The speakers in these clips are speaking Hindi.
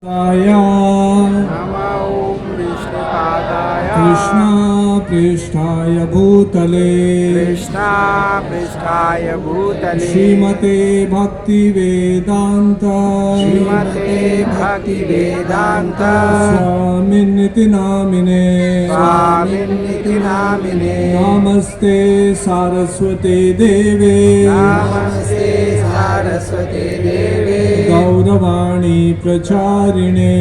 नमः ॐ विष्णुपादाय कृष्णापृष्ठाय भूतले कृष्णापृष्ठाय भूतले श्रीमते भक्तिवेदान्त श्रीमते भक्तिवेदान्त स्वामिन्निति नामिने स्वामिन्निति नामिने नमस्ते सारस्वते देवे नमस्ते सारस्वते देवे गौरवाणी प्रचारिणे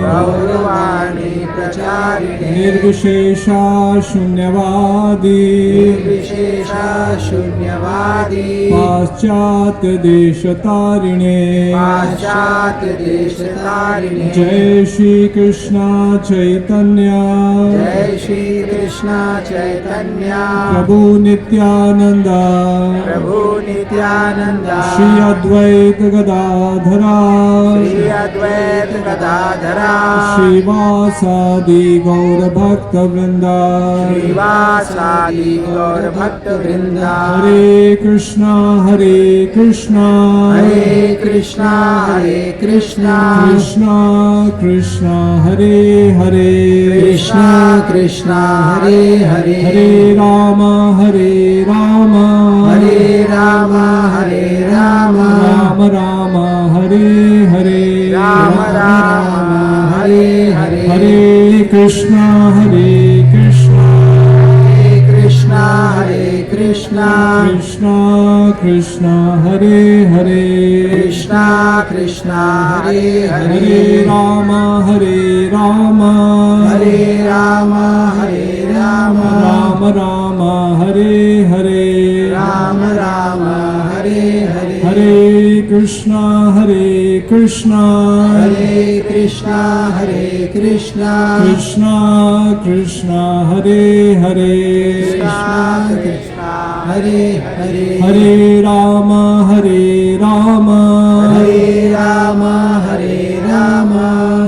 गौरवाणी प्रचारिणे निर्विशेषा शून्यवादी निर्विशेषा शून्यवादी पाश्चात्य देशतारिणे पाश्चात्य देशतारिणे जय श्री कृष्ण चैतन्य जय श्री कृष्ण चैतन्य प्रभु नित्यानंद प्रभु नित्यानंद श्री अद्वैत गदाधरा श्री अद्वैत गदाधरा श्रीवासादि गौर भक्त वृंदा श्रीवासादि गौर भक्त वृंदा हरे कृष्णा हरे कृष्णा कृष्णा कृष्णा कृष्णा हरे हरे कृष्णा कृष्णा हरे हरे हरे राम हरे राम राम राम हरे हरे राम राम हरे हरे हरे कृष्णा कृष्णा कृष्णा कृष्णा कृष्णा हरे हरे कृष्णा कृष्णा हरे हरे हरे राम राम राम राम हरे हरे राम राम हरे हरे हरे कृष्णा कृष्णा कृष्णा कृष्णा कृष्णा हरे हरे कृष्णा हरे हरे हरे राम राम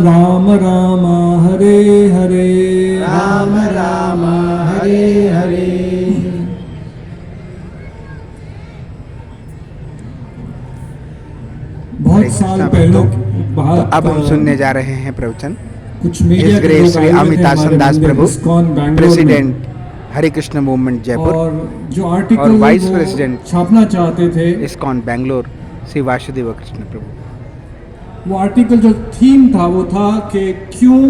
राम राम हरे हरे राम राम हरे हरे बहुत साल पहले बात अब हम सुनने जा रहे हैं प्रवचन कुछ मीडिया His के Grace लोग श्री आए हुए थे अमिताभ हमारे दास मंदिर प्रभु, इस्कॉन बैंगलोर में। प्रेसिडेंट हरे कृष्ण मूवमेंट जयपुर और जो और आर्टिकल वाइस वो प्रेसिडेंट छापना चाहते थे इस्कॉन बैंगलोर श्री वासुदेव कृष्ण प्रभु। वो आर्टिकल जो थीम था वो था कि क्यों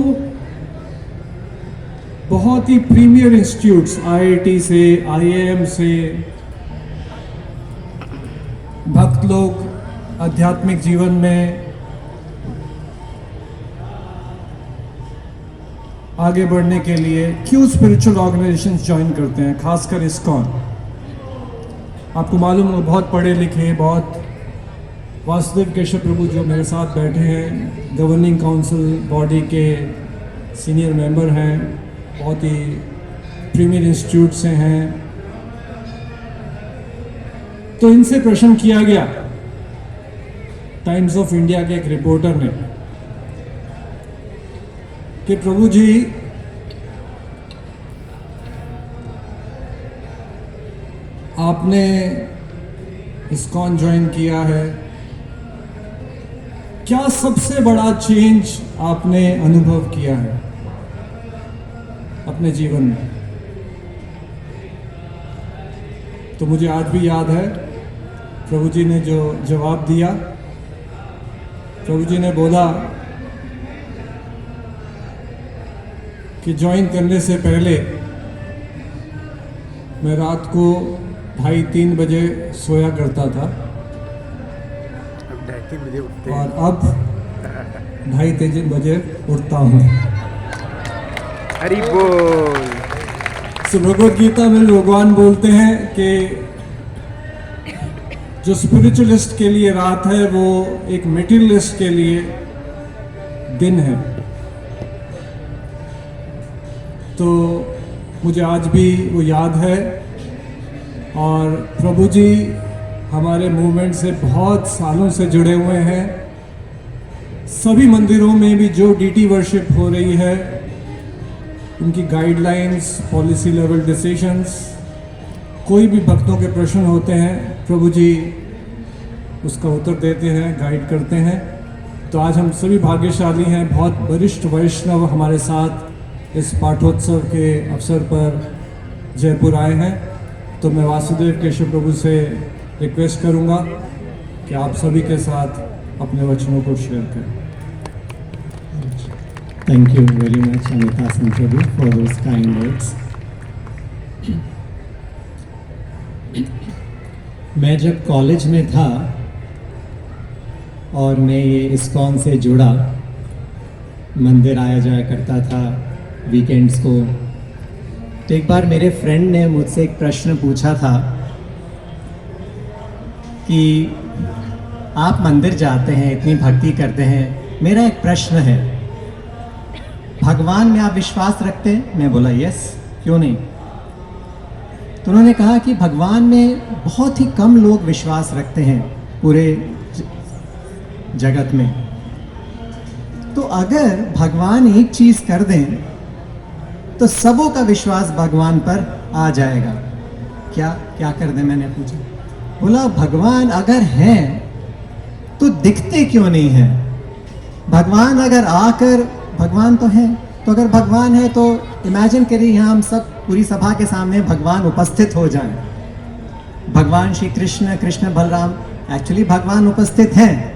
बहुत ही प्रीमियर इंस्टीट्यूट्स आईआईटी से आईआईएम से भक्त लोग आध्यात्मिक जीवन में आगे बढ़ने के लिए क्यों स्पिरिचुअल ऑर्गेनाइजेशंस ज्वाइन करते हैं, खासकर इस्कॉन। आपको मालूम हो बहुत पढ़े लिखे, बहुत वासुदेव केशव प्रभु जो मेरे साथ बैठे हैं गवर्निंग काउंसिल बॉडी के सीनियर मेंबर हैं, बहुत ही प्रीमियर इंस्टीट्यूट से हैं। तो इनसे प्रश्न किया गया टाइम्स ऑफ इंडिया के एक रिपोर्टर ने कि प्रभु जी आपने इस्कॉन ज्वाइन किया है, क्या सबसे बड़ा चेंज आपने अनुभव किया है अपने जीवन में। तो मुझे आज भी याद है प्रभु जी ने जो जवाब दिया। प्रभु जी ने बोला कि ज्वाइन करने से पहले मैं रात को 2:30-3 बजे सोया करता था और अब 2:30-3 बजे उठता हूँ। हरि बोल। सो भगवद गीता में भगवान बोलते हैं कि जो स्पिरिचुअलिस्ट के लिए रात है वो एक मेटीरियलिस्ट के लिए दिन है। तो मुझे आज भी वो याद है और प्रभु जी हमारे मूवमेंट से बहुत सालों से जुड़े हुए हैं। सभी मंदिरों में भी जो डीटी वर्शिप हो रही है उनकी गाइडलाइंस, पॉलिसी लेवल डिसीजंस, कोई भी भक्तों के प्रश्न होते हैं प्रभु जी उसका उत्तर देते हैं, गाइड करते हैं। तो आज हम सभी भाग्यशाली हैं, बहुत वरिष्ठ वैष्णव हमारे साथ इस पाठोत्सव के अवसर पर जयपुर आए हैं। तो मैं वासुदेव केशव प्रभु से रिक्वेस्ट करूंगा कि आप सभी के साथ अपने वचनों को शेयर करें। Thank you very much, Amita Singh Prabhu, for those kind words. मैं जब कॉलेज में था और मैं ये इस्कॉन से जुड़ा, मंदिर आया जाया करता था वीकेंड्स को, तो एक बार मेरे फ्रेंड ने मुझसे एक प्रश्न पूछा था कि आप मंदिर जाते हैं, इतनी भक्ति करते हैं, मेरा एक प्रश्न है, भगवान में आप विश्वास रखते हैं? मैं बोला यस, क्यों नहीं। तो उन्होंने कहा कि भगवान में बहुत ही कम लोग विश्वास रखते हैं पूरे जगत में। तो अगर भगवान एक चीज कर दें तो सबों का विश्वास भगवान पर आ जाएगा। क्या क्या कर दें, मैंने पूछा। बोला भगवान अगर हैं तो दिखते क्यों नहीं हैं? भगवान अगर आकर, भगवान तो हैं, तो अगर भगवान है तो इमेजिन करिए यहाँ हम सब पूरी सभा के सामने भगवान उपस्थित हो जाएं। भगवान श्री कृष्ण, कृष्ण बलराम, एक्चुअली भगवान उपस्थित हैं।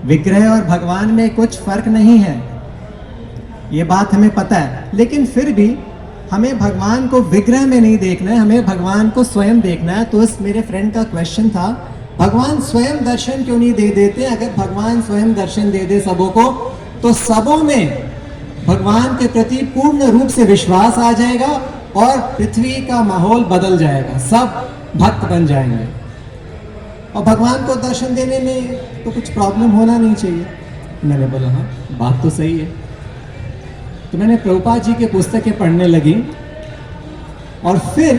विग्रह और भगवान में कुछ फर्क नहीं है, ये बात हमें पता है, लेकिन फिर भी हमें भगवान को विग्रह में नहीं देखना है, हमें भगवान को स्वयं देखना है। तो इस मेरे फ्रेंड का क्वेश्चन था, भगवान स्वयं दर्शन क्यों नहीं दे देते? अगर भगवान स्वयं दर्शन दे दे सबों को, तो सबों में भगवान के प्रति पूर्ण रूप से विश्वास आ जाएगा और पृथ्वी का माहौल बदल जाएगा, सब भक्त बन जाएंगे और भगवान को दर्शन देने में तो कुछ प्रॉब्लम होना नहीं चाहिए। मैंने बोला हाँ, बात तो सही है। तो मैंने प्रभुपाद जी की पुस्तकें पढ़ने लगी और फिर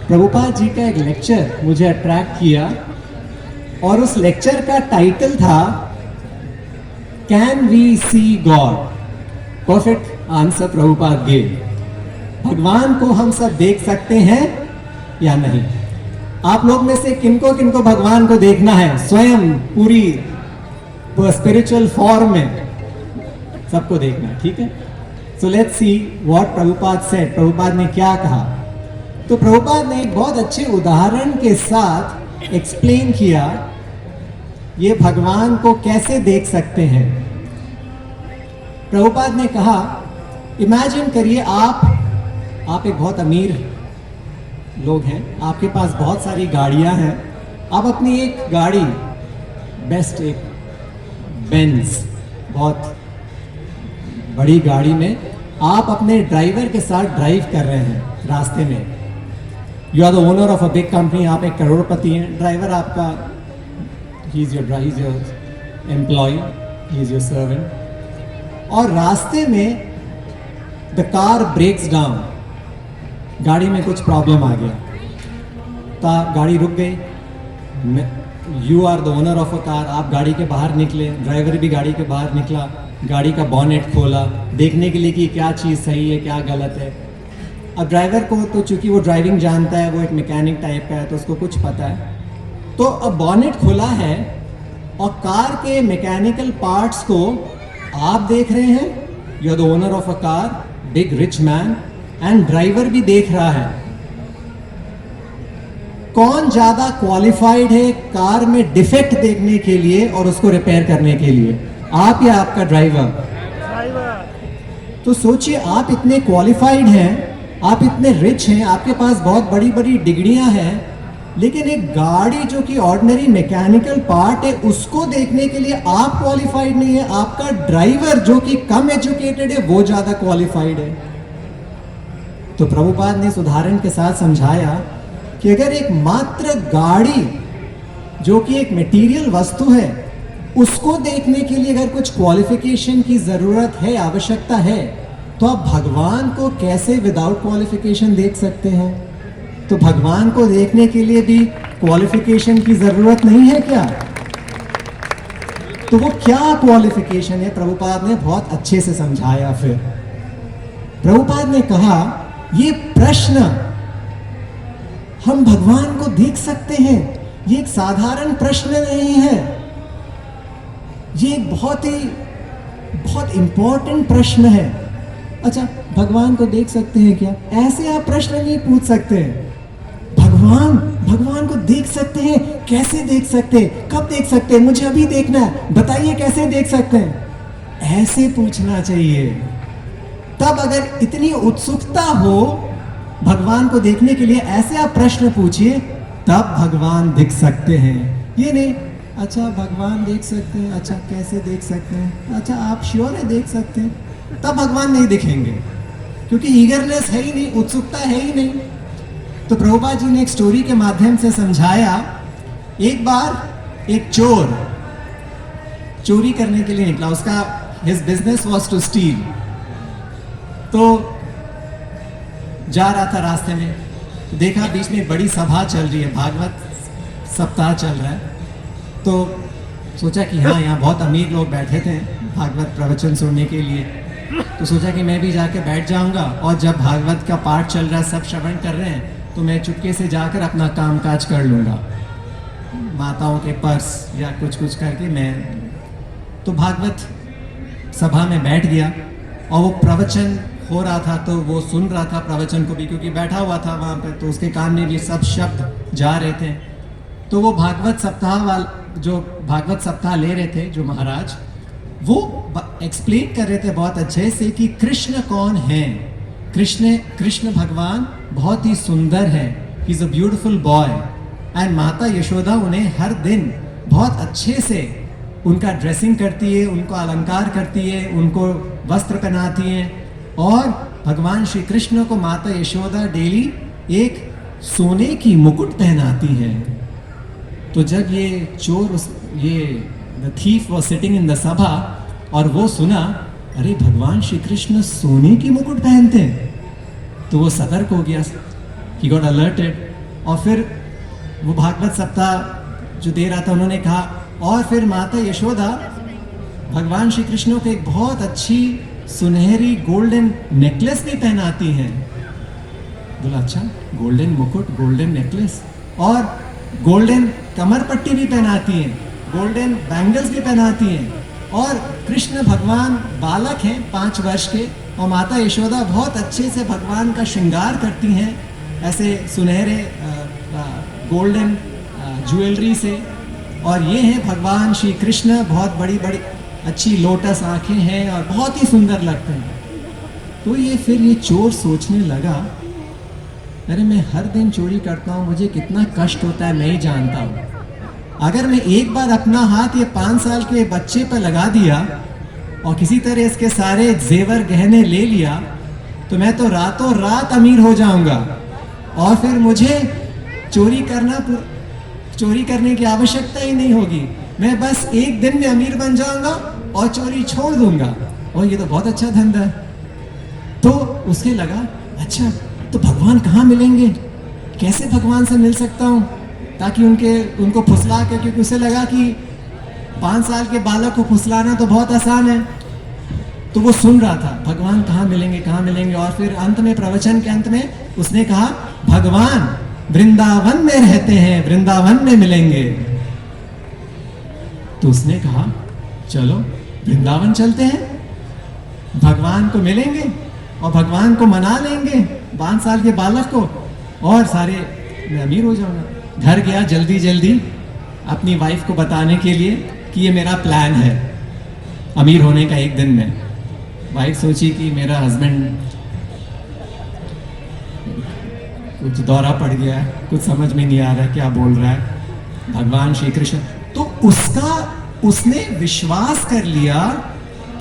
प्रभुपाद जी का एक लेक्चर मुझे अट्रैक्ट किया और उस लेक्चर का टाइटल था can we see God? Perfect answer Prabhupada gave. भगवान को हम सब देख सकते हैं या नहीं? आप लोग में से किनको किनको भगवान को देखना है स्वयं पूरी स्पिरिचुअल फॉर्म में? सबको देखना है, ठीक है। So let's see what Prabhupada said. Prabhupada ने क्या कहा? तो प्रभुपाद ने एक बहुत अच्छे उदाहरण के साथ एक्सप्लेन किया ये भगवान को कैसे देख सकते हैं। प्रभुपाद ने कहा इमेजिन करिए आप एक बहुत अमीर लोग हैं, आपके पास बहुत सारी गाड़ियां हैं, आप अपनी एक गाड़ी बेस्ट, एक बेंज, बहुत बड़ी गाड़ी में आप अपने ड्राइवर के साथ ड्राइव कर रहे हैं रास्ते में। You are the owner of a big company, आप एक करोड़पति हैं, ड्राइवर आपका he is your employ, he is your servant. और रास्ते में द कार ब्रेक्स डाउन, गाड़ी में कुछ प्रॉब्लम आ गया, तो गाड़ी रुक गई। You are the owner of a car, आप गाड़ी के बाहर निकले, ड्राइवर भी गाड़ी के बाहर निकला, गाड़ी का बॉनेट खोला देखने के लिए कि क्या चीज़ सही है क्या गलत है। अब ड्राइवर को तो चूंकि वो ड्राइविंग जानता है, वो एक मैकेनिक टाइप का है, तो उसको कुछ पता है। तो अब बॉनेट खुला है और कार के मैकेनिकल पार्ट्स को आप देख रहे हैं, you are the owner of a car, big rich man, and driver भी देख रहा है। कौन ज्यादा क्वालिफाइड है कार में डिफेक्ट देखने के लिए और उसको रिपेयर करने के लिए, आप या आपका ड्राइवर? तो सोचिए, आप इतने क्वालिफाइड हैं, आप इतने रिच हैं, आपके पास बहुत बड़ी बड़ी डिग्रियां हैं, लेकिन एक गाड़ी जो कि ऑर्डिनरी मैकेनिकल पार्ट है उसको देखने के लिए आप क्वालिफाइड नहीं है, आपका ड्राइवर जो कि कम एजुकेटेड है वो ज्यादा क्वालिफाइड है। तो प्रभुपाद ने इस उदाहरण के साथ समझाया कि अगर एक मात्र गाड़ी जो कि एक मटेरियल वस्तु है उसको देखने के लिए अगर कुछ क्वालिफिकेशन की जरूरत है, आवश्यकता है, तो आप भगवान को कैसे विदाउट क्वालिफिकेशन देख सकते हैं? तो भगवान को देखने के लिए भी क्वालिफिकेशन की जरूरत नहीं है क्या? तो वो क्या क्वालिफिकेशन है? प्रभुपाद ने बहुत अच्छे से समझाया। फिर प्रभुपाद ने कहा ये प्रश्न, हम भगवान को देख सकते हैं, ये एक साधारण प्रश्न नहीं है। ये एक बहुत इंपॉर्टेंट प्रश्न है। अच्छा, भगवान को देख सकते हैं क्या? ऐसे आप प्रश्न नहीं पूछ सकते हैं। भगवान को देख सकते हैं? कैसे देख सकते हैं? कब देख सकते हैं? मुझे अभी देखना है, बताइए कैसे देख सकते हैं? ऐसे पूछना चाहिए। तब अगर इतनी उत्सुकता हो भगवान को देखने के लिए, ऐसे आप प्रश्न पूछिए, तब भगवान दिख सकते हैं। ये नहीं, अच्छा भगवान देख सकते हैं, अच्छा कैसे देख सकते हैं, अच्छा आप श्योर है देख सकते हैं, तब भगवान नहीं दिखेंगे, क्योंकि ईगरनेस है ही नहीं, उत्सुकता है ही नहीं। तो प्रभुपाद जी ने एक स्टोरी के माध्यम से समझाया। एक बार एक चोर चोरी करने के लिए निकला, उसका his business was to steal. तो जा रहा था रास्ते में, तो देखा बीच में बड़ी सभा चल रही है, भागवत सप्ताह चल रहा है। तो सोचा कि हाँ, यहाँ बहुत अमीर लोग बैठे थे भागवत प्रवचन सुनने के लिए। तो सोचा कि मैं भी जाके बैठ जाऊंगा, और जब भागवत का पाठ चल रहा है, सब श्रवण कर रहे हैं, तो मैं चुपके से जाकर अपना काम काज कर लूँगा, माताओं के पर्स या कुछ करके मैं। तो भागवत सभा में बैठ गया, और वो प्रवचन हो रहा था, तो वो सुन रहा था प्रवचन को भी, क्योंकि बैठा हुआ था वहाँ पर, तो उसके कान में भी सब शब्द जा रहे थे। तो वो भागवत सप्ताह ले रहे थे जो महाराज, वो एक्सप्लेन कर रहे थे बहुत अच्छे से कि कृष्ण कौन है। कृष्ण भगवान बहुत ही सुंदर है, he is a beautiful boy. And माता यशोदा उन्हें हर दिन बहुत अच्छे से उनका ड्रेसिंग करती है, उनको अलंकार करती है, उनको वस्त्र पहनाती है। और भगवान श्री कृष्ण को माता यशोदा डेली एक सोने की मुकुट पहनाती है। तो जब ये चोर, the thief was sitting in the सभा, और वो सुना, अरे भगवान श्री कृष्ण सोने की मुकुट पहनते हैं, तो वो सतर्क हो गया, ही गॉट अलर्टेड। और फिर वो भागवत सप्ताह जो दे रहा था, उन्होंने कहा, और फिर माता यशोदा भगवान श्री कृष्ण को एक बहुत अच्छी सुनहरी गोल्डन नेकलेस भी पहनाती हैं। बोला अच्छा, गोल्डन मुकुट, गोल्डन नेकलेस, और गोल्डन कमर पट्टी भी पहनाती हैं, गोल्डन बैंगल्स भी पहनाती हैं। और कृष्ण भगवान बालक हैं 5 वर्ष के, और माता यशोदा बहुत अच्छे से भगवान का श्रृंगार करती हैं, ऐसे सुनहरे गोल्डन ज्वेलरी से। और ये हैं भगवान श्री कृष्ण, बहुत बड़ी बड़ी अच्छी लोटस आंखें हैं और बहुत ही सुंदर लगते हैं। तो ये फिर ये चोर सोचने लगा, अरे मैं हर दिन चोरी करता हूँ, मुझे कितना कष्ट होता है मैं ही जानता हूँ। अगर मैं एक बार अपना हाथ ये 5 साल के बच्चे पर लगा दिया और किसी तरह इसके सारे जेवर गहने ले लिया, तो मैं तो रातों रात अमीर हो जाऊंगा, और फिर मुझे चोरी करने की आवश्यकता ही नहीं होगी। मैं बस एक दिन में अमीर बन जाऊंगा और चोरी छोड़ दूंगा, और ये तो बहुत अच्छा धंधा है। तो उसके लगा, अच्छा तो भगवान कहाँ मिलेंगे, कैसे भगवान से मिल सकता हूँ, ताकि उनको फुसला के, क्योंकि उसे लगा कि 5 साल के बालक को फुसलाना तो बहुत आसान है। तो वो सुन रहा था भगवान कहाँ मिलेंगे। और फिर अंत में, प्रवचन के अंत में उसने कहा, भगवान वृंदावन में रहते हैं, वृंदावन में मिलेंगे। तो उसने कहा, चलो वृंदावन चलते हैं, भगवान को मिलेंगे और भगवान को मना लेंगे 5 साल के बालक को, और सारे मैं अमीर हो जाऊंगा। घर गया जल्दी अपनी वाइफ को बताने के लिए कि ये मेरा प्लान है अमीर होने का एक दिन में। वाइफ सोची कि मेरा हस्बैंड कुछ दौरा पड़ गया है, कुछ समझ में नहीं आ रहा है क्या बोल रहा है भगवान श्री कृष्ण। तो उसने विश्वास कर लिया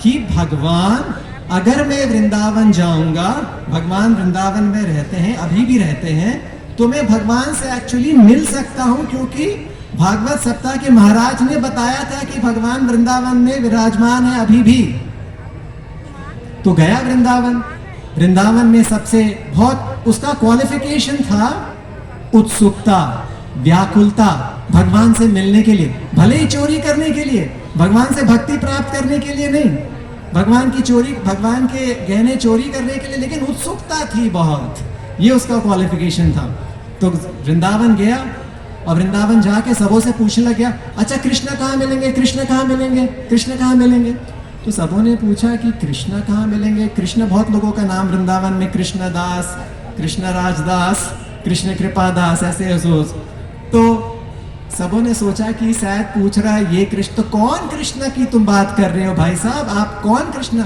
कि भगवान, अगर मैं वृंदावन जाऊंगा, भगवान वृंदावन में रहते हैं, अभी भी रहते हैं, तो मैं भगवान से एक्चुअली मिल सकता हूं, क्योंकि भागवत सप्ताह के महाराज ने बताया था कि भगवान वृंदावन में विराजमान है अभी भी। तो गया वृंदावन में सबसे बहुत उसका क्वालिफिकेशन था उत्सुकता, व्याकुलता भगवान से मिलने के लिए, भले ही चोरी करने के लिए, भगवान से भक्ति प्राप्त करने के लिए नहीं, भगवान के गहने चोरी करने के लिए, लेकिन उत्सुकता थी बहुत, ये उसका क्वालिफिकेशन था। तो वृंदावन गया और वृंदावन जाके सबों से पूछने लग गया, अच्छा कृष्ण कहाँ मिलेंगे, कृष्ण कहाँ मिलेंगे, कृष्ण कहाँ मिलेंगे। तो सबों ने पूछा कि कृष्ण कहाँ मिलेंगे। कृष्ण बहुत लोगों का नाम वृंदावन में, कृष्ण दास, कृष्ण राजदास, कृष्ण कृपा दास, ऐसे अफसोस। तो सबों ने सोचा कि शायद पूछ रहा है ये कृष्ण, तो कौन कृष्ण की तुम बात कर रहे हो भाई साहब, आप कौन कृष्ण?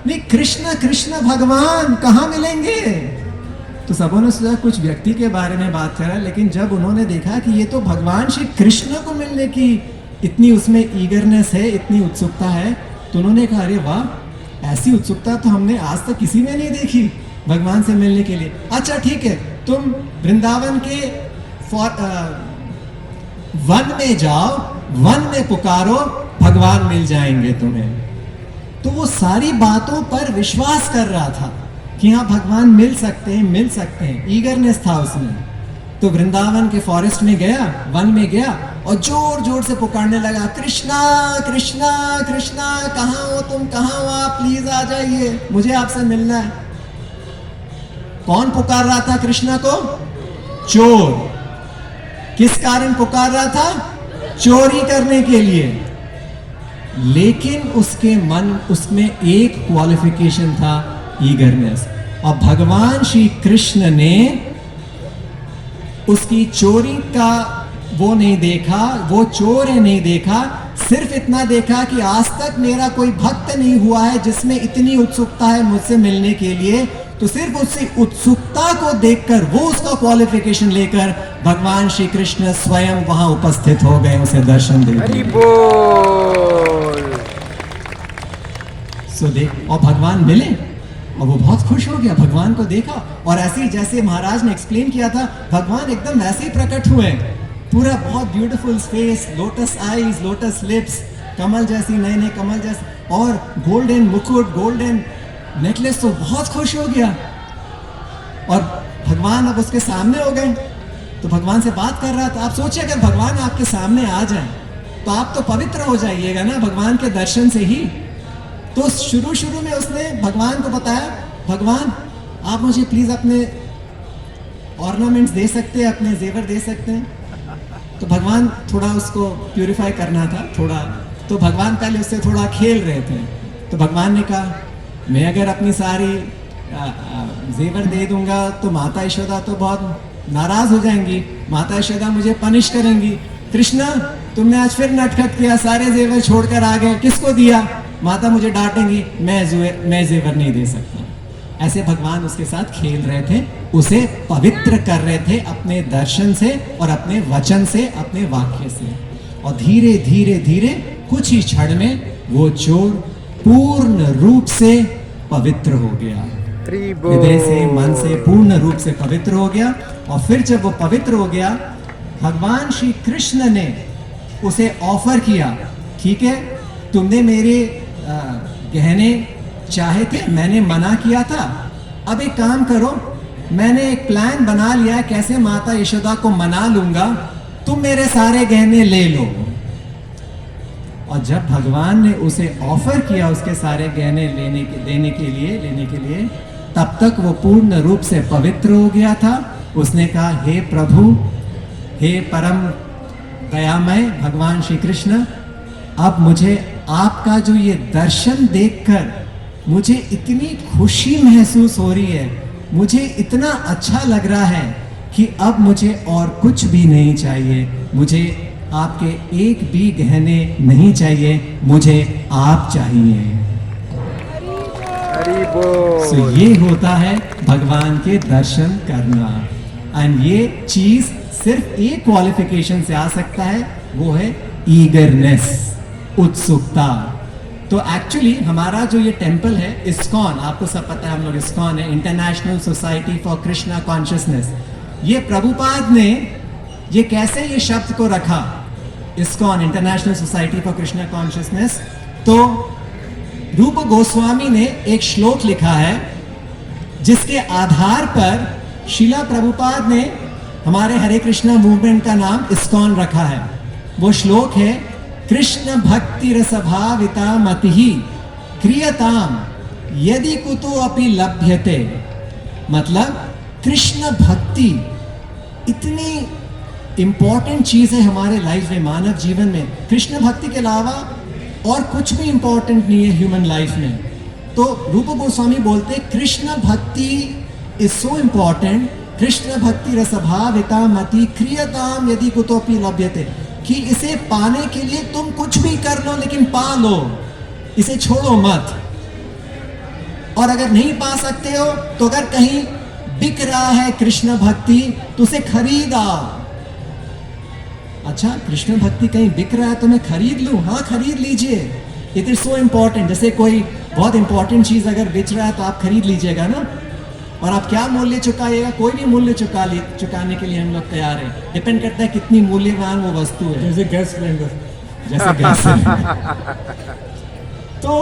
नहीं, कृष्ण कृष्ण भगवान कहाँ मिलेंगे। तो सबों ने सोचा कुछ व्यक्ति के बारे में बात कर रहा है, लेकिन जब उन्होंने देखा कि ये तो भगवान श्री कृष्ण को मिलने की इतनी उसमें ईगरनेस है, इतनी उत्सुकता है, तो उन्होंने कहा अरे वाह, ऐसी उत्सुकता तो हमने आज तक किसी में नहीं देखी भगवान से मिलने के लिए। अच्छा ठीक है, तुम वृंदावन के वन में जाओ, वन में पुकारो, भगवान मिल जाएंगे तुम्हें। तो वो सारी बातों पर विश्वास कर रहा था कि हाँ भगवान मिल सकते हैं, मिल सकते हैं, ईगरनेस था उसमें। तो वृंदावन के फॉरेस्ट में गया, वन में गया और जोर जोर से पुकारने लगा, कृष्णा कृष्णा कृष्णा, कहाँ हो तुम, कहाँ हो आप, प्लीज आ जाइए, मुझे आपसे मिलना है। कौन पुकार रहा था कृष्णा को? चोर। किस कारण पुकार रहा था? चोरी करने के लिए। लेकिन उसके मन, उसमें एक क्वालिफिकेशन था, ईगरनेस। और भगवान श्री कृष्ण ने उसकी चोरी का वो नहीं देखा, वो चोर है नहीं देखा, सिर्फ इतना देखा कि आज तक मेरा कोई भक्त नहीं हुआ है जिसमें इतनी उत्सुकता है मुझसे मिलने के लिए। तो सिर्फ उसकी उत्सुकता को देखकर, वो उसका क्वालिफिकेशन लेकर भगवान श्री कृष्ण स्वयं वहां उपस्थित हो गए, उसे दर्शन दे दिए। सो देख, और भगवान मिले और वो बहुत खुश हो गया, भगवान को देखा। और ऐसे ही जैसे महाराज ने एक्सप्लेन किया था, भगवान एकदम ऐसे ही प्रकट हुए, पूरा बहुत beautiful face, lotus eyes, lotus lips, कमल जैसी, नए नए कमल जैसे, और गोल्डन मुकुट, गोल्डन नेकलेस। तो बहुत खुश हो गया। और भगवान अब उसके सामने हो गए, तो भगवान से बात कर रहा था। आप सोचिए अगर भगवान आपके सामने आ जाए तो आप तो पवित्र हो जाइएगा ना भगवान के दर्शन से ही। तो शुरू में उसने भगवान को बताया, भगवान आप मुझे प्लीज अपने ऑर्नामेंट्स दे सकते हैं, अपने जेवर दे सकते हैं। तो भगवान थोड़ा उसको प्यूरिफाई करना था थोड़ा, तो भगवान पहले उससे थोड़ा खेल रहे थे। तो भगवान ने कहा मैं अगर अपनी सारी जेवर दे दूंगा तो माता यशोदा तो बहुत नाराज हो जाएंगी, माता यशोदा मुझे पनिश करेंगी। कृष्णा तुमने आज फिर नटखट किया, सारे जेवर छोड़कर आ गए, किसको दिया? माता मुझे डांटेंगी, मैं जेवर नहीं दे सकता। ऐसे भगवान उसके साथ खेल रहे थे, उसे पवित्र कर रहे थे अपने दर्शन से और अपने वचन से, अपने वाक्य से। और धीरे धीरे धीरे कुछ ही क्षण में वो चोर पूर्ण रूप से पवित्र हो गया, हृदय से, मन से पूर्ण रूप से पवित्र हो गया। और फिर जब वो पवित्र हो गया, भगवान श्री कृष्ण ने उसे ऑफर किया, ठीक है तुमने मेरे गहने चाहे थे, मैंने मना किया था, अब एक काम करो, मैंने एक प्लान बना लिया कैसे माता यशोदा को मना लूंगा, तुम मेरे सारे गहने ले लो। और जब भगवान ने उसे ऑफर किया उसके सारे गहने लेने के लिए, तब तक वो पूर्ण रूप से पवित्र हो गया था। उसने कहा हे प्रभु, हे परम दयामय भगवान श्री कृष्ण, अब मुझे आपका जो ये दर्शन देखकर मुझे इतनी खुशी महसूस हो रही है, मुझे इतना अच्छा लग रहा है कि अब मुझे और कुछ भी नहीं चाहिए, मुझे आपके एक भी गहने नहीं चाहिए, मुझे आप चाहिए। So, ये होता है भगवान के दर्शन करना। एंड ये चीज सिर्फ एक क्वालिफिकेशन से आ सकता है, वो है ईगरनेस, उत्सुकता। तो एक्चुअली हमारा जो ये टेम्पल है इस्कॉन, आपको सब पता है हम लोग इस्कॉन है, international society for Krishna consciousness. ये प्रभुपाद ने ये कैसे ये शब्द को रखा, ISKCON international society for Krishna consciousness, तो रूप गोस्वामी ने एक श्लोक लिखा है जिसके आधार पर शीला प्रभुपाद ने हमारे हरे कृष्णा मूवमेंट का नाम इस्कॉन रखा है। वो श्लोक है, कृष्ण भक्ति रसभाविता मतिहि क्रियताम यदि कुतो अपि लभ्यते। मतलब कृष्ण भक्ति इतनी इंपॉर्टेंट चीज है हमारे लाइफ में, मानव जीवन में। कृष्ण भक्ति के अलावा और कुछ भी इंपॉर्टेंट नहीं है ह्यूमन लाइफ में। तो रूप गोस्वामी बोलते कृष्ण भक्ति इज सो इंपॉर्टेंट, कृष्ण भक्ति रसभाविता मति क्रियताम यदि कुतोपि लभ्यते, कि इसे पाने के लिए तुम कुछ भी कर लो लेकिन पा लो, इसे छोड़ो मत। और अगर नहीं पा सकते हो तो अगर कहीं बिक रहा है कृष्ण भक्ति तो उसे खरीद आओ। अच्छा, कृष्ण भक्ति कहीं बिक रहा है तो मैं खरीद लूं? हाँ, खरीद लीजिए। It is so important. जैसे कोई बहुत इंपॉर्टेंट चीज अगर बेच रहा है तो आप खरीद लीजिएगा ना। और आप क्या मूल्य चुकाइएगा? कोई भी मूल्य चुकाने के लिए हम लोग तैयार है। डिपेंड करता है कितनी मूल्यवान वो वस्तु है। जैसे गैस सिलेंडर, जैसे गैस तो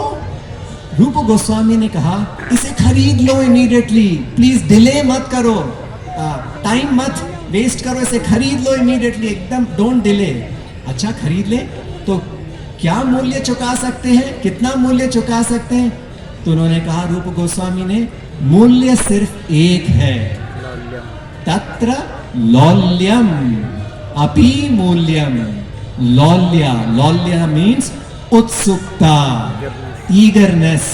रूप गोस्वामी ने कहा इसे खरीद लो इमीडिएटली, प्लीज डिले मत करो, टाइम मत वेस्ट करो, इसे खरीद लो इमीडिएटली, एकदम डोंट डिले। अच्छा, खरीद ले तो क्या मूल्य चुका सकते हैं? कितना मूल्य चुका सकते हैं? तो उन्होंने कहा, रूप गोस्वामी ने, मूल्य सिर्फ एक है, तत्र लौल्यम अपि मूल्यम। लौल्य, लौल्य मीन्स उत्सुकता, ईगरनेस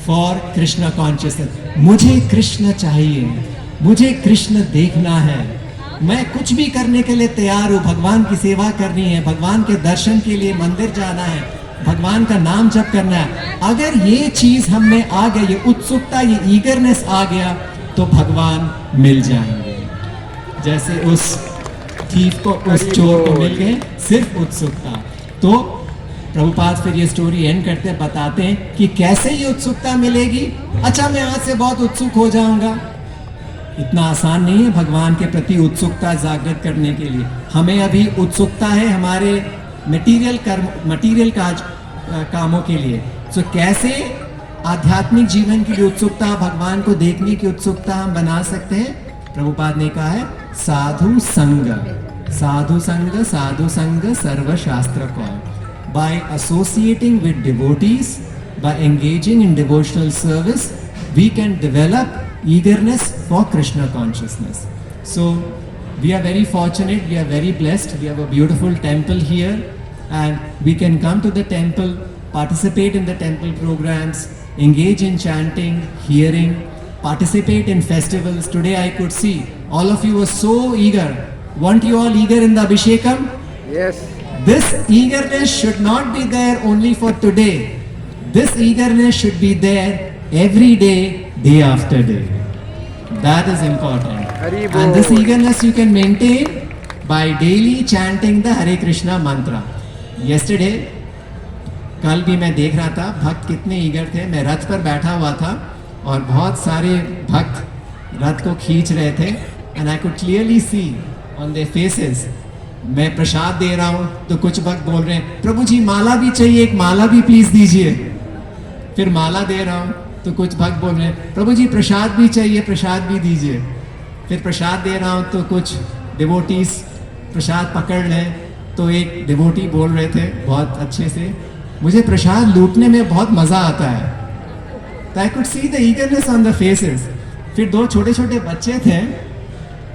फॉर कृष्ण कॉन्शियसनेस। मुझे कृष्ण चाहिए, मुझे कृष्ण देखना है, मैं कुछ भी करने के लिए तैयार हूं। भगवान की सेवा करनी है, भगवान के दर्शन के लिए मंदिर जाना है, भगवान का नाम जप करना है। अगर ये चीज हम में आ गई, ये उत्सुकता, ये ईगरनेस आ गया, तो भगवान मिल जाएंगे। जैसे उस थीफ को, उस चोर को मिल गए सिर्फ उत्सुकता। तो प्रभुपाद फिर ये स्टोरी एंड करते बताते हैं कि कैसे ये उत्सुकता मिलेगी। अच्छा, मैं आज से बहुत उत्सुक हो जाऊंगा, इतना आसान नहीं है भगवान के प्रति उत्सुकता जागृत करने के लिए। हमें अभी उत्सुकता है हमारे मटीरियल कामों के लिए। सो कैसे आध्यात्मिक जीवन के लिए उत्सुकता, भगवान को देखने की उत्सुकता हम बना सकते हैं? प्रभुपाद ने कहा है, साधु संग, साधु संग, साधु संग सर्वशास्त्र कौन। By associating with devotees, by engaging in devotional service, we can develop eagerness for Krishna consciousness. So we are very fortunate, we are very blessed, we have a beautiful temple here, and we can come to the temple, participate in the temple programs, engage in chanting, hearing, participate in festivals. Today I could see all of you were so eager. Weren't you all eager in the Abhishekam? Yes. This eagerness should not be there only for today. This eagerness should be there every day, day after day. That is important. And this eagerness you can maintain by daily chanting the Hare Krishna mantra. Yesterday, कल भी मैं देख रहा था भक्त कितने ईगर थे। मैं रथ पर बैठा हुआ था और बहुत सारे भक्त रथ को खींच रहे थे, and I could clearly see on their faces. मैं प्रसाद दे रहा हूं तो कुछ भक्त बोल रहे हैं, प्रभु जी माला भी चाहिए, एक माला भी प्लीज दीजिए। फिर माला दे रहा हूं तो कुछ भक्त बोल रहे हैं, प्रभु जी प्रसाद भी चाहिए, प्रसाद भी दीजिए। फिर प्रसाद दे रहा हूं तो कुछ डिवोटीज प्रसाद पकड़ लें। तो एक डिवोटी बोल रहे थे बहुत अच्छे से, मुझे प्रसाद लूटने में बहुत मजा आता है। तो I could see the eagerness on the faces. फिर दो छोटे छोटे बच्चे थे,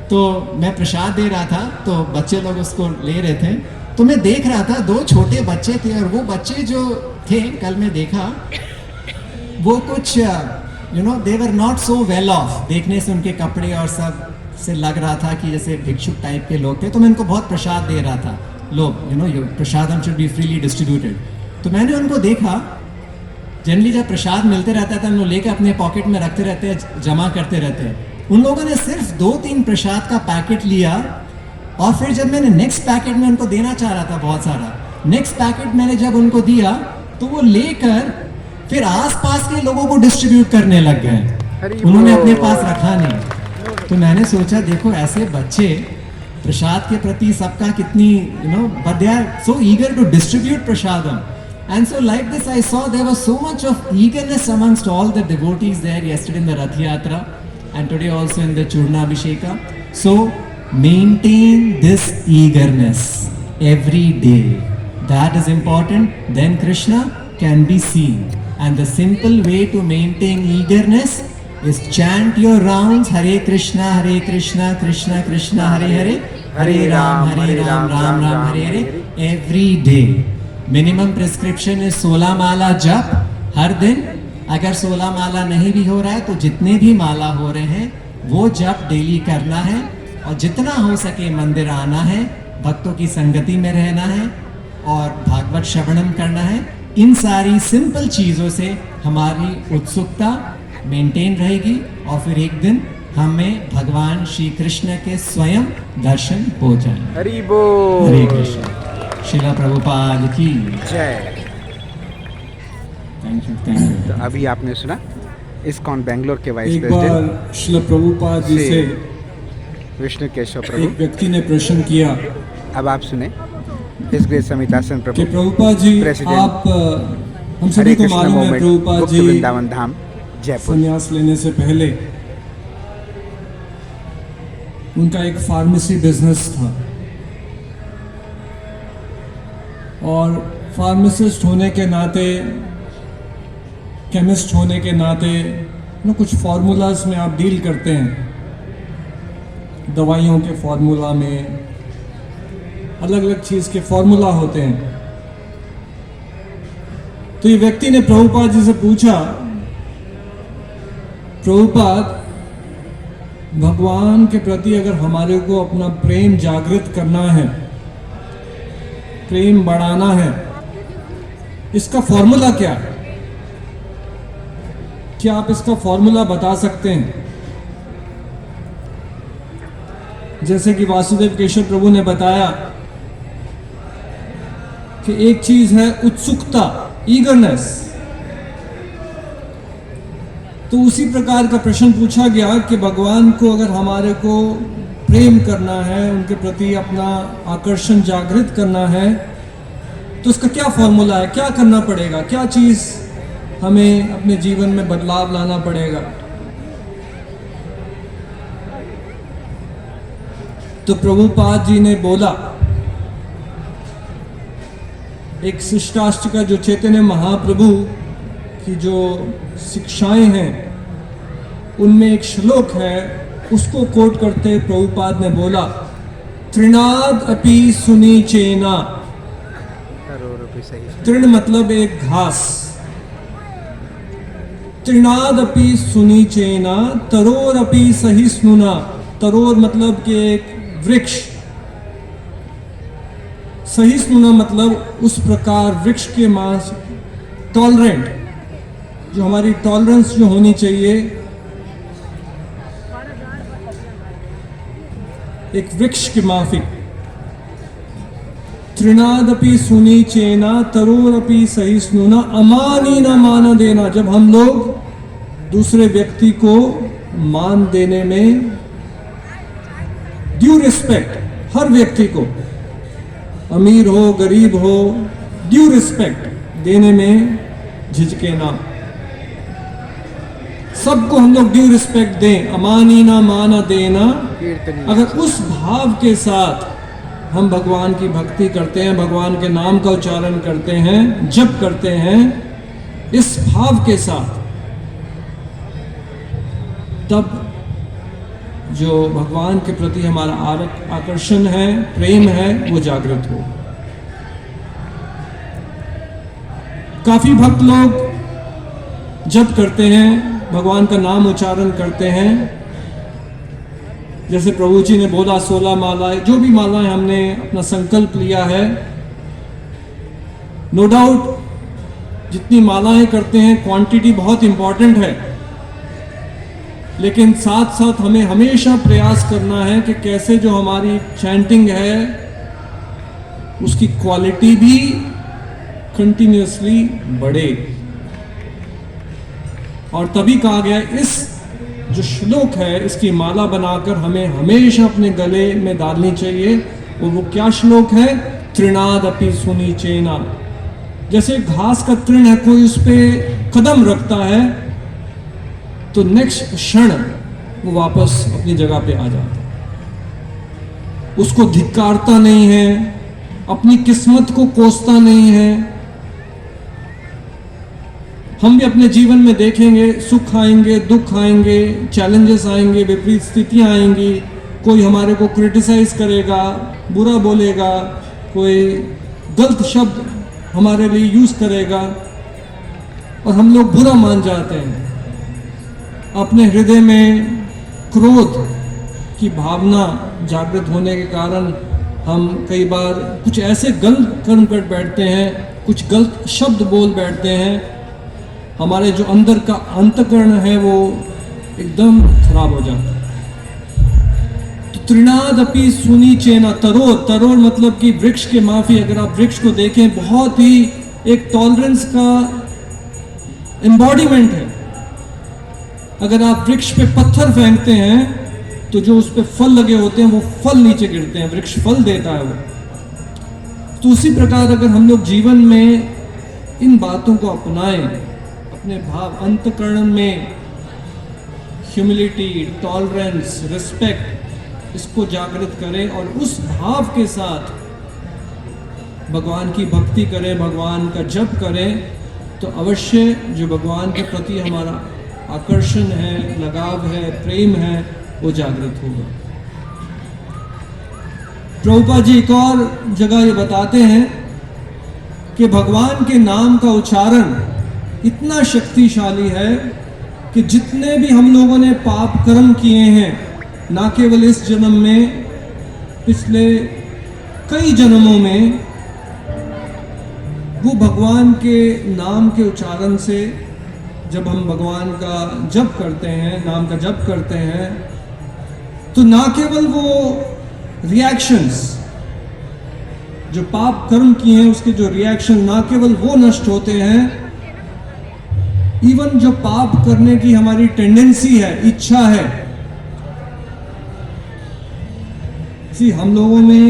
तो मैं प्रसाद दे रहा था तो बच्चे लोग उसको ले रहे थे, तो मैं देख रहा था दो छोटे बच्चे थे, और वो बच्चे जो थे कल मैं देखा वो कुछ they were not so well off. देखने से उनके कपड़े और सब से लग रहा था कि जैसे भिक्षुक टाइप के लोग थे। तो मैं उनको बहुत प्रसाद दे रहा था, लोग प्रसादम शुड बी फ्रीली डिस्ट्रीब्यूटेड। तो मैंने उनको देखा, जनरली जब प्रसाद मिलते रहता था हम लोग लेकर अपने पॉकेट में रखते रहते हैं, जमा करते रहते हैं। उन लोगों ने सिर्फ 2-3 प्रसाद का पैकेट लिया, और फिर जब मैंने नेक्स्ट पैकेट में उनको देना चाह रहा था बहुत सारा, नेक्स्ट पैकेट मैंने जब उनको दिया तो वो लेकर फिर आसपास के लोगों को डिस्ट्रीब्यूट करने लग गए, उन्होंने अपने पास रखा नहीं। तो मैंने सोचा देखो ऐसे बच्चे प्रसाद के प्रति सबका कितनी but they are so eager to distribute prasadam. And so like this I saw there was so much of eagerness amongst all the devotees there yesterday in the Rath Yatra and today also in the Churna Abhisheka. So maintain this eagerness every day. That is important. Then Krishna can be seen. And the simple way to maintain eagerness is chant your rounds, Hare Krishna, Krishna Krishna, Hare Hare, Hare Ram Ram Ram Hare Hare every day. Minimum prescription है 16 माला जप हर दिन। अगर 16 माला नहीं भी हो रहा है तो जितने भी माला हो रहे हैं वो जप डेली करना है, और जितना हो सके मंदिर आना है, भक्तों की संगति में रहना है और भागवत श्रवणम करना है। इन सारी सिंपल चीज़ों से हमारी उत्सुकता मेंटेन रहेगी और फिर एक दिन हमें भगवान श्री कृष्ण के स्वयं दर्शन हो जाएंगे। हरि बोल। हरे कृष्ण। श्रीला प्रभुपाद की जय। Thank you. तो अभी आपने सुना इस्कॉन बेंगलोर के वाइस एक प्रेसिडेंट बार श्रील प्रभुपाद जी से विष्णु केशव एक प्रभु, व्यक्ति ने प्रश्न किया अब आप सुने इस ग्रेट समितासन कि प्रभु, प्रभुपाद जी प्रेसिडेंट, आप हम हरे सभी को कृष्ण मालूम है मूवमेंट, प्रभुपाद गुप्त जी वृंदावन धाम जयपुर। संन्यास लेने से पहले उनका एक फार्मेसी बिजनेस था, और फार्मासिस्ट होने के नाते, केमिस्ट होने के नाते कुछ फार्मूलाज में आप डील करते हैं। दवाइयों के फार्मूला में अलग अलग चीज़ के फार्मूला होते हैं। तो ये व्यक्ति ने प्रभुपाद जी से पूछा, प्रभुपाद भगवान के प्रति अगर हमारे को अपना प्रेम जागृत करना है, प्रेम बढ़ाना है, इसका फॉर्मूला क्या है? क्या आप इसका फॉर्मूला बता सकते हैं? जैसे कि वासुदेव केशव प्रभु ने बताया कि एक चीज है उत्सुकता, ईगरनेस। तो उसी प्रकार का प्रश्न पूछा गया कि भगवान को अगर हमारे को प्रेम करना है, उनके प्रति अपना आकर्षण जागृत करना है, तो उसका क्या फॉर्मूला है, क्या करना पड़ेगा, क्या चीज हमें अपने जीवन में बदलाव लाना पड़ेगा? तो प्रभुपाद जी ने बोला, एक शिष्टाष्ट का जो चैतन्य महाप्रभु की जो शिक्षाएं हैं उनमें एक श्लोक है, उसको कोट करते प्रभुपाद ने बोला, तृणाद अपि सुनीचेना। तृण मतलब एक घास, तृणाद अपि सुनीचेना तरोर अपि सहिष्णुना। तरोर मतलब कि एक वृक्ष, सहिष्णुना मतलब उस प्रकार वृक्ष के मांस, टॉलरेंट, जो हमारी टॉलरेंस जो होनी चाहिए, एक वृक्ष के माफिक। तृणादपि सुनीचेना तरोरपि सहिष्णुना अमानी न मान देना। जब हम लोग दूसरे व्यक्ति को मान देने में, ड्यू रिस्पेक्ट, हर व्यक्ति को, अमीर हो गरीब हो, ड्यू रिस्पेक्ट देने में झिझके ना। सबको हम लोग ड्यू रिस्पेक्ट दें, अमानी ना माना देना। अगर उस भाव के साथ हम भगवान की भक्ति करते हैं, भगवान के नाम का उच्चारण करते हैं, जप करते हैं, इस भाव के साथ, तब जो भगवान के प्रति हमारा आकर्षण है, प्रेम है, वो जागृत हो। काफी भक्त लोग जप करते हैं, भगवान का नाम उच्चारण करते हैं, जैसे प्रभु जी ने बोला 16 मालाएं, जो भी मालाएं हमने अपना संकल्प लिया है, नो डाउट जितनी मालाएं करते हैं क्वांटिटी बहुत इंपॉर्टेंट है, लेकिन साथ साथ हमें हमेशा प्रयास करना है कि कैसे जो हमारी चैंटिंग है उसकी क्वालिटी भी कंटिन्यूअसली बढ़े। और तभी कहा गया, इस जो श्लोक है इसकी माला बनाकर हमें हमेशा अपने गले में डालनी चाहिए। और वो क्या श्लोक है? तृणाद अपि सुनीचेना। जैसे घास का तृण है, कोई उस पर कदम रखता है तो नेक्स्ट क्षण वो वापस अपनी जगह पे आ जाता है, उसको धिक्कारता नहीं है, अपनी किस्मत को कोसता नहीं है। हम भी अपने जीवन में देखेंगे, सुख आएंगे, दुख आएंगे, चैलेंजेस आएंगे, विपरीत स्थितियां आएंगी, कोई हमारे को क्रिटिसाइज करेगा, बुरा बोलेगा, कोई गलत शब्द हमारे लिए यूज करेगा और हम लोग बुरा मान जाते हैं। अपने हृदय में क्रोध की भावना जागृत होने के कारण हम कई बार कुछ ऐसे गलत कर्म कर बैठते हैं, कुछ गलत शब्द बोल बैठते हैं, हमारे जो अंदर का अंतःकरण है वो एकदम खराब हो जाता है। तो तृणादपि सुनी चेना तरोर, तरोर मतलब कि वृक्ष के माफी। अगर आप वृक्ष को देखें, बहुत ही एक टॉलरेंस का एम्बॉडीमेंट है। अगर आप वृक्ष पे पत्थर फेंकते हैं तो जो उस पे फल लगे होते हैं वो फल नीचे गिरते हैं, वृक्ष फल देता है वो। तो उसी प्रकार अगर हम लोग जीवन में इन बातों को अपनाएं, अपने भाव अंतःकरण में ह्यूमिलिटी, टॉलरेंस, रिस्पेक्ट, इसको जागृत करें और उस भाव के साथ भगवान की भक्ति करें, भगवान का जप करें, तो अवश्य जो भगवान के प्रति हमारा आकर्षण है, लगाव है, प्रेम है, वो जागृत होगा। प्रभुपाद जी एक और जगह ये बताते हैं कि भगवान के नाम का उच्चारण इतना शक्तिशाली है कि जितने भी हम लोगों ने पाप कर्म किए हैं, ना केवल इस जन्म में, पिछले कई जन्मों में, वो भगवान के नाम के उच्चारण से, जब हम भगवान का जप करते हैं, नाम का जप करते हैं, तो ना केवल वो रिएक्शंस, जो पाप कर्म किए हैं उसके जो रिएक्शन, ना केवल वो नष्ट होते हैं, इवन जो पाप करने की हमारी टेंडेंसी है, इच्छा है, हम लोगों में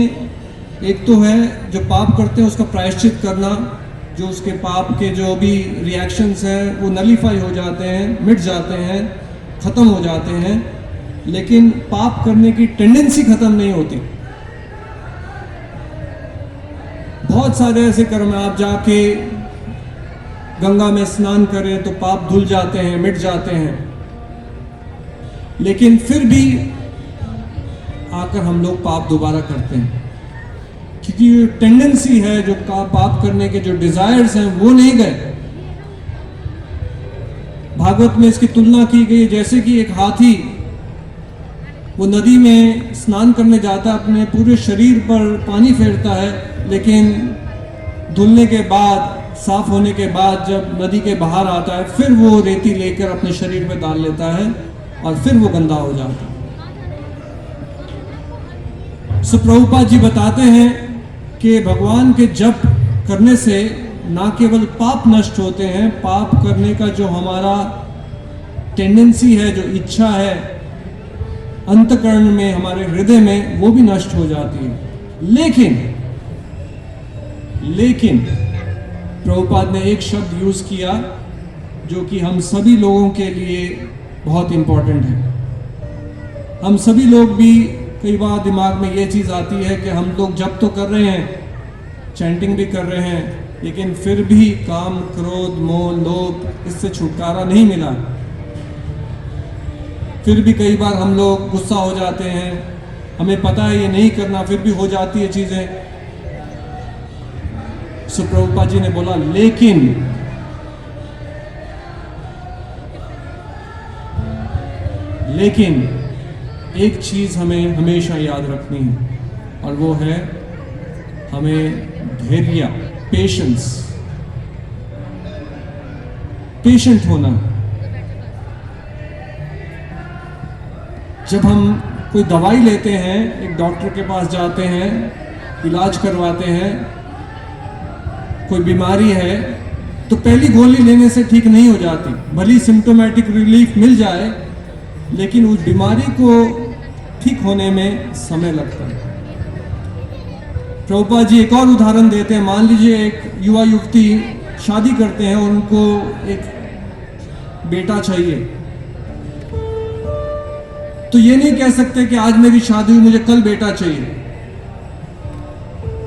एक तो है जो पाप करते हैं उसका प्रायश्चित करना, जो उसके पाप के जो भी रिएक्शंस हैं वो नलीफाई हो जाते हैं, मिट जाते हैं, खत्म हो जाते हैं, लेकिन पाप करने की टेंडेंसी खत्म नहीं होती। बहुत सारे ऐसे कर्म हैं, आप जाके गंगा में स्नान करें तो पाप धुल जाते हैं, मिट जाते हैं, लेकिन फिर भी आकर हम लोग पाप दोबारा करते हैं, क्योंकि ये टेंडेंसी है, जो पाप करने के जो डिजायर्स हैं वो नहीं गए। भागवत में इसकी तुलना की गई जैसे कि एक हाथी वो नदी में स्नान करने जाता है, अपने पूरे शरीर पर पानी फेरता है, लेकिन धुलने के बाद, साफ होने के बाद जब नदी के बाहर आता है, फिर वो रेती लेकर अपने शरीर पे डाल लेता है और फिर वो गंदा हो जाता है। सो प्रभुपाद जी बताते हैं कि भगवान के जप करने से ना केवल पाप नष्ट होते हैं, पाप करने का जो हमारा टेंडेंसी है, जो इच्छा है अंतःकरण में, हमारे हृदय में, वो भी नष्ट हो जाती है। लेकिन प्रभुपाद ने एक शब्द यूज किया जो कि हम सभी लोगों के लिए बहुत इंपॉर्टेंट है। हम सभी लोग भी कई बार दिमाग में ये चीज़ आती है कि हम लोग जप तो कर रहे हैं, चैंटिंग भी कर रहे हैं, लेकिन फिर भी काम, क्रोध, मोह, लोभ, इससे छुटकारा नहीं मिला। फिर भी कई बार हम लोग गुस्सा हो जाते हैं, हमें पता है ये नहीं करना, फिर भी हो जाती है चीज़ें। सो प्रभुपाद जी ने बोला लेकिन एक चीज हमें हमेशा याद रखनी है, और वो है हमें धैर्य, पेशेंट होना। जब हम कोई दवाई लेते हैं, एक डॉक्टर के पास जाते हैं, इलाज करवाते हैं, कोई बीमारी है, तो पहली गोली लेने से ठीक नहीं हो जाती, भली सिम्टोमेटिक रिलीफ मिल जाए, लेकिन उस बीमारी को ठीक होने में समय लगता है। प्रभुपाद जी एक और उदाहरण देते हैं। मान लीजिए एक युवा युवती शादी करते हैं और उनको एक बेटा चाहिए, तो ये नहीं कह सकते कि आज मेरी शादी हुई, मुझे कल बेटा चाहिए।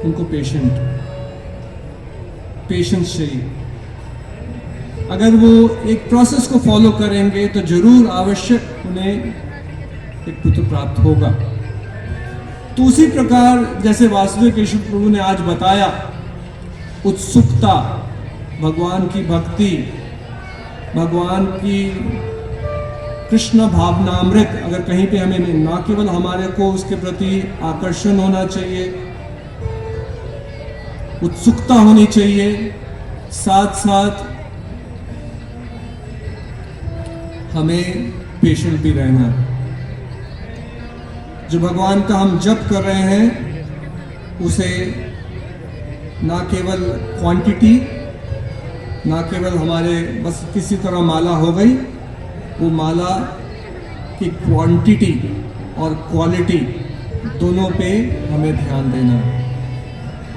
उनको पेशेंस चाहिए। अगर वो एक प्रोसेस को फॉलो करेंगे तो जरूर आवश्यक उन्हें एक पुत्र प्राप्त होगा। तो उसी प्रकार जैसे वासुदेव कृष्ण प्रभु ने आज बताया, उत्सुकता, भगवान की भक्ति, भगवान की कृष्ण भावनामृत, अगर कहीं पे हमें ना केवल हमारे को उसके प्रति आकर्षण होना चाहिए, उत्सुकता होनी चाहिए, साथ साथ हमें पेशेंट भी रहना है। जो भगवान का हम जप कर रहे हैं उसे ना केवल क्वांटिटी, ना केवल हमारे बस किसी तरह माला हो गई, वो माला की क्वांटिटी और क्वालिटी दोनों पे हमें ध्यान देना है।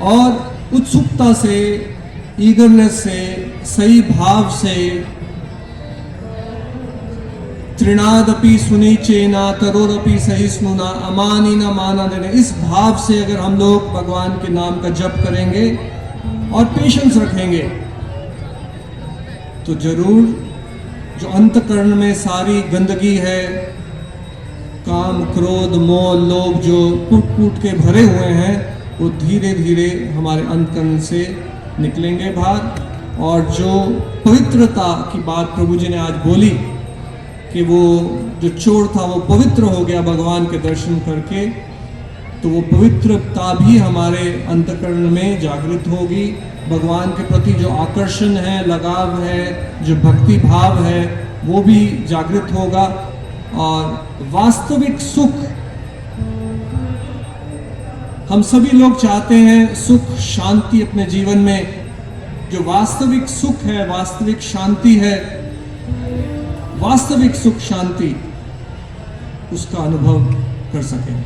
और उत्सुकता से, ईगरनेस से, सही भाव से, तृणादपि सुनीचेना तरोरपि सहिष्णुना अमानी न माना देने, इस भाव से अगर हम लोग भगवान के नाम का जप करेंगे और पेशेंस रखेंगे तो जरूर जो अंतकरण में सारी गंदगी है, काम, क्रोध, मोह, लोभ जो कूट कूट के भरे हुए हैं, वो धीरे धीरे हमारे अंतकरण से निकलेंगे बाहर। और जो पवित्रता की बात प्रभु जी ने आज बोली कि वो जो चोर था वो पवित्र हो गया भगवान के दर्शन करके, तो वो पवित्रता भी हमारे अंतकरण में जागृत होगी। भगवान के प्रति जो आकर्षण है, लगाव है, जो भक्ति भाव है, वो भी जागृत होगा। और वास्तविक सुख, हम सभी लोग चाहते हैं सुख, शांति अपने जीवन में। जो वास्तविक सुख है, वास्तविक शांति है, वास्तविक सुख शांति, उसका अनुभव कर सकें।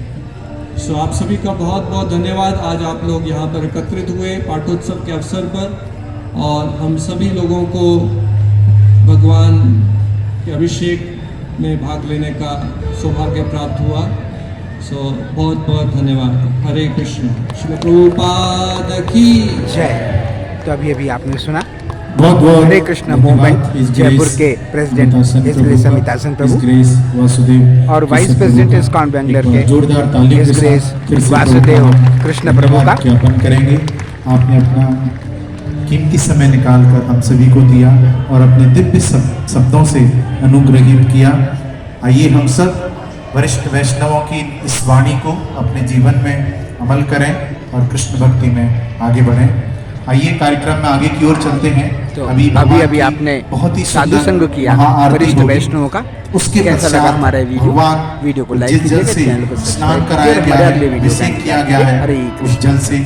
सो आप सभी का बहुत बहुत धन्यवाद। आज आप लोग यहाँ पर एकत्रित हुए पाठोत्सव के अवसर पर, और हम सभी लोगों को भगवान के अभिषेक में भाग लेने का सौभाग्य प्राप्त हुआ। सो बहुत बहुत धन्यवाद। हरे कृष्ण। श्री प्रभुपाद की जय। तो अभी आपने सुना बहुत बहुत हरे कृष्ण मूवमेंट जयपुर के प्रेसिडेंट हिज ग्रेस अमितासन प्रभु और वाइस प्रेसिडेंट इस्कॉन बैंगलोर के जोरदार ताली हिज के ग्रेस साथ फिर से वासुदेव कृष्ण प्रभु का ज्ञापन करेंगे। आपने अपना कीमती समय निकालकर हम सभी को दिया और अपने दिव्य शब्दों से अनुग्रहित किया। आइए हम सब वरिष्ठ वैष्णवों की इस वाणी को अपने जीवन में अमल करें और कृष्ण भक्ति में आगे बढ़ें। आइए कार्यक्रम में आगे की ओर चलते हैं। तो अभी आपने बहुत ही साधु संग किया वरिष्ठ वैष्णवों का। उसके कैसा लगा हमारा वीडियो को लाइक कीजिएगा, चैनल को स्नान सब्सक्राइब कराया कीजिए। गया अगले है, वीडियो अभिषेक किया गया है, हरे उस जल से